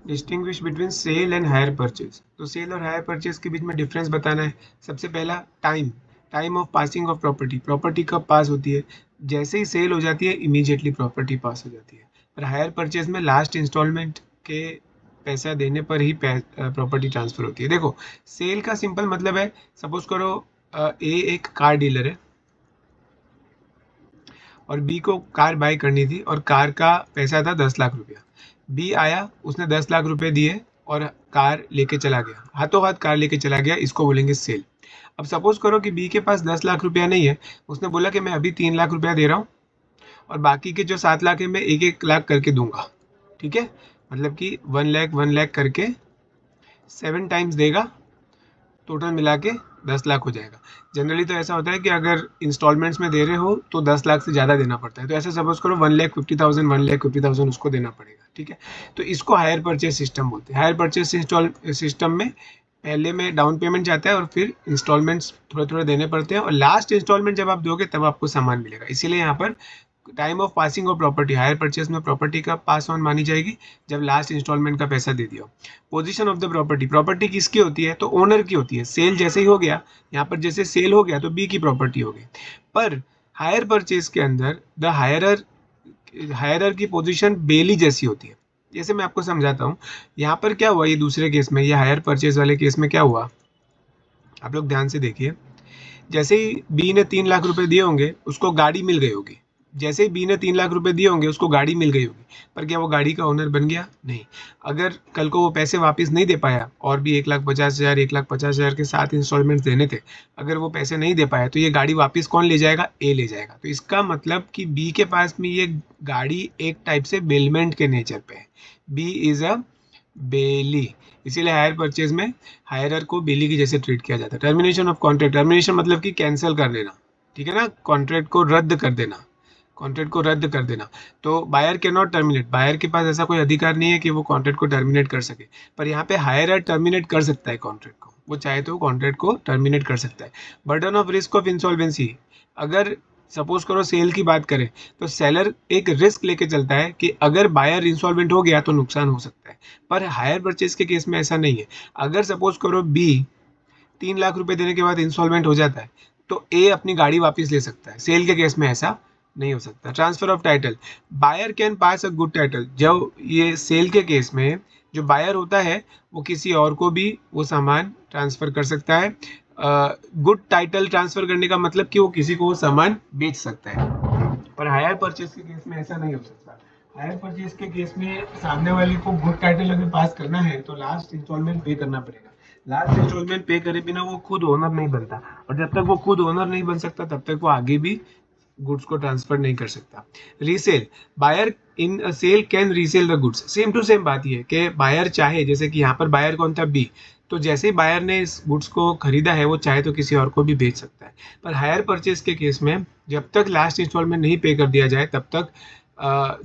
Distinguish between sale and hire purchase. तो sale और hire purchase के बीच में डिफरेंस बताना है। सबसे पहला time, time of passing of property, property कब पास होती है, जैसे ही सेल हो जाती है इमीडिएटली प्रॉपर्टी पास हो जाती है। पर हायर परचेज में लास्ट इंस्टॉलमेंट के पैसा देने पर ही प्रॉपर्टी ट्रांसफर होती है। देखो सेल का सिंपल मतलब है, सपोज करो ए एक कार डीलर है और बी को कार बाय करनी थी और कार का पैसा था 10 लाख रुपया। बी आया, उसने 10 लाख रुपए दिए और कार लेके चला गया, हाथों हाथ कार लेके चला गया, इसको बोलेंगे सेल। अब सपोज करो कि बी के पास 10 लाख रुपया नहीं है, उसने बोला कि मैं अभी 3 लाख रुपया दे रहा हूँ और बाकी के जो 7 लाख है मैं 1-1 लाख करके दूंगा। ठीक है, मतलब कि 1 लाख करके 7 टाइम्स देगा, टोटल मिला के 10 लाख हो जाएगा। जनरली तो ऐसा होता है कि अगर इंस्टॉलमेंट्स में दे रहे हो तो 10 लाख से ज़्यादा देना पड़ता है। तो ऐसे सपोज करो 1,50,000 1,50,000 उसको देना पड़ेगा। ठीक है, तो इसको हायर परचेज सिस्टम बोलते हैं। हायर परचेज सिस्टम में पहले में डाउन पेमेंट जाता है और फिर इंस्टॉलमेंट्स थोड़े थोड़े देने पड़ते हैं और लास्ट इंस्टॉलमेंट जब आप दोगे तब आपको सामान मिलेगा। इसीलिए यहाँ पर time of passing of property, hire purchase में प्रॉपर्टी का पास ऑन मानी जाएगी जब लास्ट इंस्टॉलमेंट का पैसा दे दिया। Position of the property, property किसकी होती है तो ओनर की होती है। सेल जैसे ही हो गया, यहाँ पर जैसे सेल हो गया तो बी की प्रॉपर्टी हो गई। पर हायर परचेज के अंदर द हायरर की पोजीशन बेली जैसी होती है। जैसे मैं आपको समझाता हूँ, यहाँ पर क्या हुआ, ये दूसरे केस में, ये हायर परचेज वाले केस में क्या हुआ, आप लोग ध्यान से देखिए। जैसे ही बी ने 3 लाख रुपए दिए होंगे, उसको गाड़ी मिल गई होगी। जैसे ही बी ने 3 लाख रुपए दिए होंगे, उसको गाड़ी मिल गई होगी, पर क्या वो गाड़ी का ओनर बन गया? नहीं। अगर कल को वो पैसे वापस नहीं दे पाया और भी 1,50,000 1,50,000 के 7 इंस्टॉलमेंट देने थे, अगर वो पैसे नहीं दे पाया तो ये गाड़ी वापस कौन ले जाएगा? ए ले जाएगा। तो इसका मतलब कि बी के पास में ये गाड़ी एक टाइप से बेलमेंट के नेचर पे है। बी इज अ बेली, इसीलिए हायर परचेज में हायरर को बेली की जैसे ट्रीट किया जाता है। टर्मिनेशन ऑफ कॉन्ट्रैक्ट, टर्मिनेशन मतलब कि कैंसिल कर देना। ठीक है ना, कॉन्ट्रैक्ट को रद्द कर देना, कॉन्ट्रैक्ट को रद्द कर देना। तो बायर के नॉट टर्मिनेट, बायर के पास ऐसा कोई अधिकार नहीं है कि वो कॉन्ट्रैक्ट को टर्मिनेट कर सके, पर यहाँ पे हायरर टर्मिनेट कर सकता है कॉन्ट्रैक्ट को, वो चाहे तो कॉन्ट्रैक्ट को टर्मिनेट कर सकता है। Burden of risk of insolvency, अगर सपोज करो सेल की बात करें तो सेलर एक रिस्क लेके चलता है कि अगर बायर इंसॉल्वेंट हो गया तो नुकसान हो सकता है, पर हायर परचेज के केस में ऐसा नहीं है। अगर सपोज करो बी 3 लाख रुपए देने के बाद इंसॉल्वेंट हो जाता है तो ए अपनी गाड़ी वापस ले सकता है, सेल के केस में ऐसा नहीं हो सकता। Transfer of title, buyer can pass a good title, जब ये सेल के केस में जो बायर होता है वो किसी और को भी वो सामान ट्रांसफर कर सकता है। गुड टाइटल ट्रांसफर करने का मतलब कि वो किसी को वो सामान बेच सकता है, पर हायर परचेज के केस में ऐसा नहीं हो सकता। हायर परचेज के केस में सामने वाले को गुड टाइटल अगर पास करना है तो लास्ट इंस्टॉलमेंट पे करना पड़ेगा। लास्ट इंस्टॉलमेंट पे करे बिना वो खुद ओनर नहीं बनता, और जब तक वो खुद ओनर नहीं बन सकता तब तक वो आगे भी गुड्स को ट्रांसफर नहीं कर सकता। Resale, buyer in a sale can resell the goods, same to same बात ये है कि बायर चाहे, जैसे कि यहाँ पर बायर कौन था? बी, तो जैसे ही बायर ने इस गुड्स को खरीदा है वो चाहे तो किसी और को भी बेच सकता है। पर हायर परचेज के केस में जब तक लास्ट इंस्टॉलमेंट नहीं पे कर दिया जाए तब तक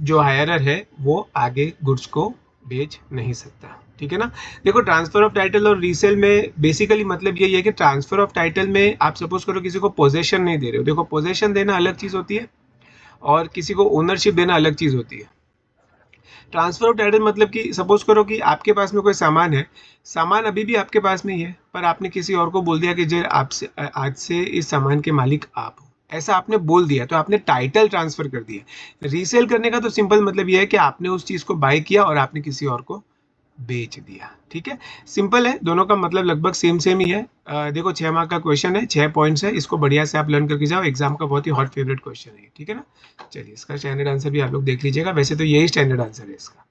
जो हायरर है वो आगे गुड्स को बेच नहीं सकता। ठीक है ना। देखो ट्रांसफर ऑफ टाइटल और रीसेल में बेसिकली मतलब यही है कि ट्रांसफर ऑफ टाइटल में आप सपोज करो किसी को पोजेशन नहीं दे रहे हो। देखो पोजेशन देना अलग चीज होती है और किसी को ओनरशिप देना अलग चीज होती है। ट्रांसफर ऑफ टाइटल मतलब कि सपोज करो कि आपके पास में कोई सामान है, सामान अभी भी आपके पास में ही है, पर आपने किसी और को बोल दिया कि जे आपसे आज से इस सामान के मालिक आप हो, ऐसा आपने बोल दिया तो आपने टाइटल ट्रांसफर कर दिया। रीसेल करने का तो सिंपल मतलब यह है कि आपने उस चीज को बाय किया और आपने किसी और को बेच दिया। ठीक है, सिंपल है, दोनों का मतलब लगभग सेम सेम ही है। देखो 6 मार्क का क्वेश्चन है, 6 पॉइंट्स है, इसको बढ़िया से आप लर्न करके जाओ, एग्जाम का बहुत ही हॉट फेवरेट क्वेश्चन है। ठीक है ना, चलिए इसका स्टैंडर्ड आंसर भी आप लोग देख लीजिएगा, वैसे तो यही स्टैंडर्ड आंसर है इसका।